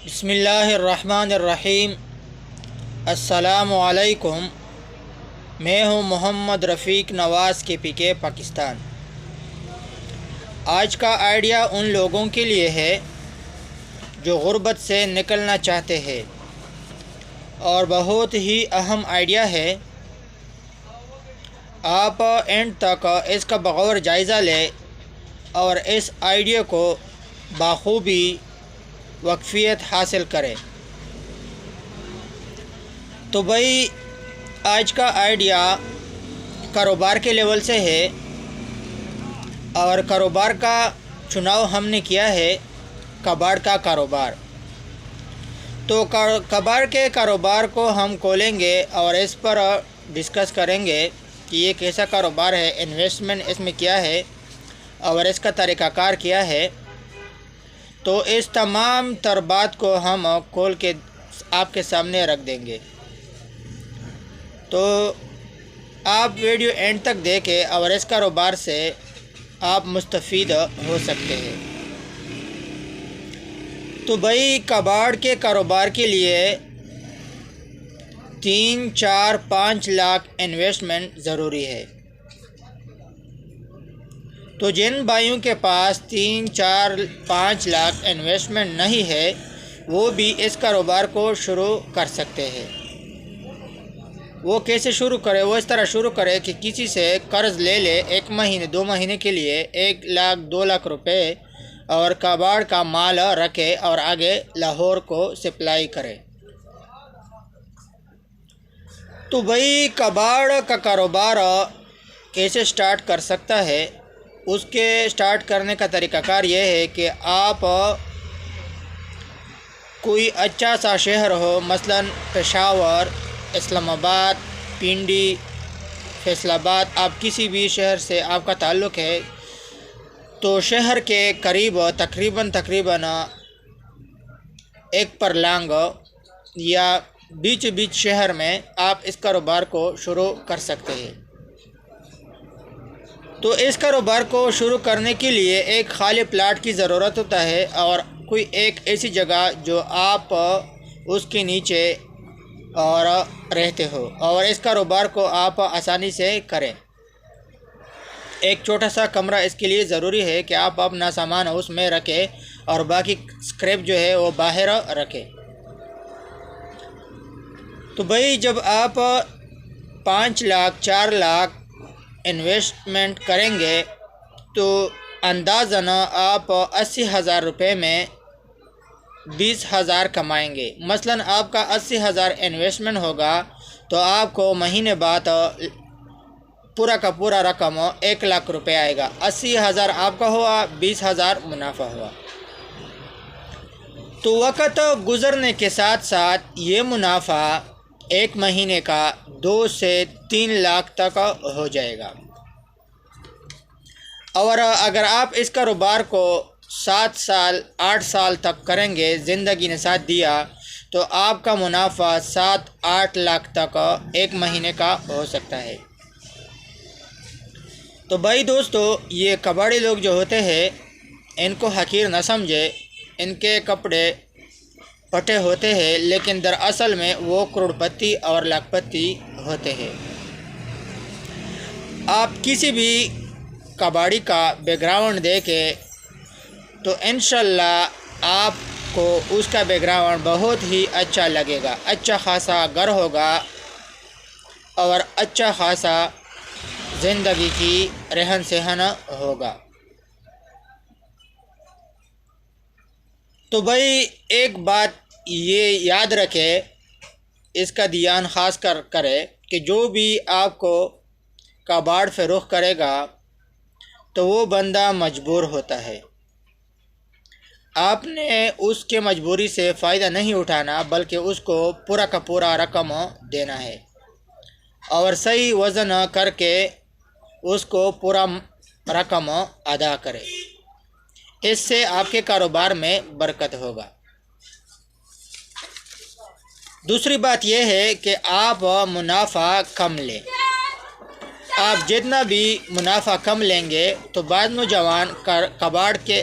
بسم اللہ الرحمن الرحیم۔ السلام علیکم۔ میں ہوں محمد رفیق نواز کے پی کے پاکستان۔ آج کا آئیڈیا ان لوگوں کے لیے ہے جو غربت سے نکلنا چاہتے ہیں، اور بہت ہی اہم آئیڈیا ہے۔ آپ اینڈ تک اس کا بغور جائزہ لیں اور اس آئیڈیا کو بخوبی واقفیت حاصل کریں۔ تو بھائی، آج کا آئیڈیا کاروبار کے لیول سے ہے، اور کاروبار کا چناؤ ہم نے کیا ہے کباڑ کا کاروبار۔ تو کباڑ کے کاروبار کو ہم کھولیں گے اور اس پر ڈسکس کریں گے کہ یہ کیسا کاروبار ہے، انویسٹمنٹ اس میں کیا ہے اور اس کا طریقہ کار کیا ہے۔ تو اس تمام تر بات کو ہم کھول کے آپ کے سامنے رکھ دیں گے۔ تو آپ ویڈیو اینڈ تک دیکھیں اور اس کاروبار سے آپ مستفید ہو سکتے ہیں۔ تو بھائی، کباڑ کے کاروبار کے لیے 3، 4، 5 لاکھ انویسٹمنٹ ضروری ہے۔ تو جن بھائیوں کے پاس 3، 4، 5 لاکھ انویسٹمنٹ نہیں ہے، وہ بھی اس کاروبار کو شروع کر سکتے ہیں۔ وہ کیسے شروع کرے؟ وہ اس طرح شروع کرے کہ کسی سے قرض لے لے 1 مہینے 2 مہینے کے لیے 1 لاکھ 2 لاکھ روپے، اور کباڑ کا مال رکھے اور آگے لاہور کو سپلائی کرے۔ تو بھائی، کباڑ کا کاروبار کیسے سٹارٹ کر سکتا ہے؟ اس کے سٹارٹ کرنے کا طریقہ کار یہ ہے کہ آپ کوئی اچھا سا شہر ہو، مثلا پشاور، اسلام آباد، پنڈی، فیصل آباد، آپ کسی بھی شہر سے آپ کا تعلق ہے، تو شہر کے قریب تقریباً 1 پرلانگ یا بیچ شہر میں آپ اس کاروبار کو شروع کر سکتے ہیں۔ تو اس کاروبار کو شروع کرنے کے لیے ایک خالی پلاٹ کی ضرورت ہوتا ہے، اور کوئی ایک ایسی جگہ جو آپ اس کے نیچے اور رہتے ہو، اور اس کاروبار کو آپ آسانی سے کریں۔ ایک چھوٹا سا کمرہ اس کے لیے ضروری ہے کہ آپ اپنا سامان اس میں رکھیں اور باقی اسکریپ جو ہے وہ باہر رکھیں۔ تو بھائی، جب آپ 5 لاکھ 4 لاکھ انویسٹمنٹ کریں گے تو اندازاً آپ 80,000 روپے میں 20,000 کمائیں گے۔ مثلاً آپ کا 80,000 انویسٹمنٹ ہوگا تو آپ کو مہینے بعد پورا کا پورا رقم 1 لاکھ روپے آئے گا۔ 80,000 آپ کا ہوا، 20,000 منافع ہوا۔ تو وقت گزرنے کے ساتھ ساتھ یہ منافع 1 مہینے کا 2 سے 3 لاکھ تک ہو جائے گا۔ اور اگر آپ اس کاروبار کو 7 سال 8 سال تک کریں گے، زندگی نے ساتھ دیا، تو آپ کا منافع 7-8 لاکھ تک 1 مہینے کا ہو سکتا ہے۔ تو بھائی دوستو، یہ کباڑی لوگ جو ہوتے ہیں ان کو حقیر نہ سمجھے۔ ان کے کپڑے پھٹے ہوتے ہیں، لیکن دراصل میں وہ کروڑپتی اور لاکھ پتی ہوتے ہیں۔ آپ کسی بھی کباڑی کا بیک گراؤنڈ دیکھیں تو انشاءاللہ آپ کو اس کا بیک گراؤنڈ بہت ہی اچھا لگے گا۔ اچھا خاصا گھر ہوگا اور اچھا خاصا زندگی کی رہن سہن ہوگا۔ تو بھائی، ایک بات یہ یاد رکھے، اس کا دھیان خاص کر کرے کہ جو بھی آپ کو کباڑ فروخت کرے گا تو وہ بندہ مجبور ہوتا ہے۔ آپ نے اس کے مجبوری سے فائدہ نہیں اٹھانا، بلکہ اس کو پورا کا پورا رقم دینا ہے، اور صحیح وزن کر کے اس کو پورا رقم ادا کرے۔ اس سے آپ کے کاروبار میں برکت ہوگا۔ دوسری بات یہ ہے کہ آپ منافع کم لیں۔ آپ جتنا بھی منافع کم لیں گے تو بعض نوجوان کباڑ کے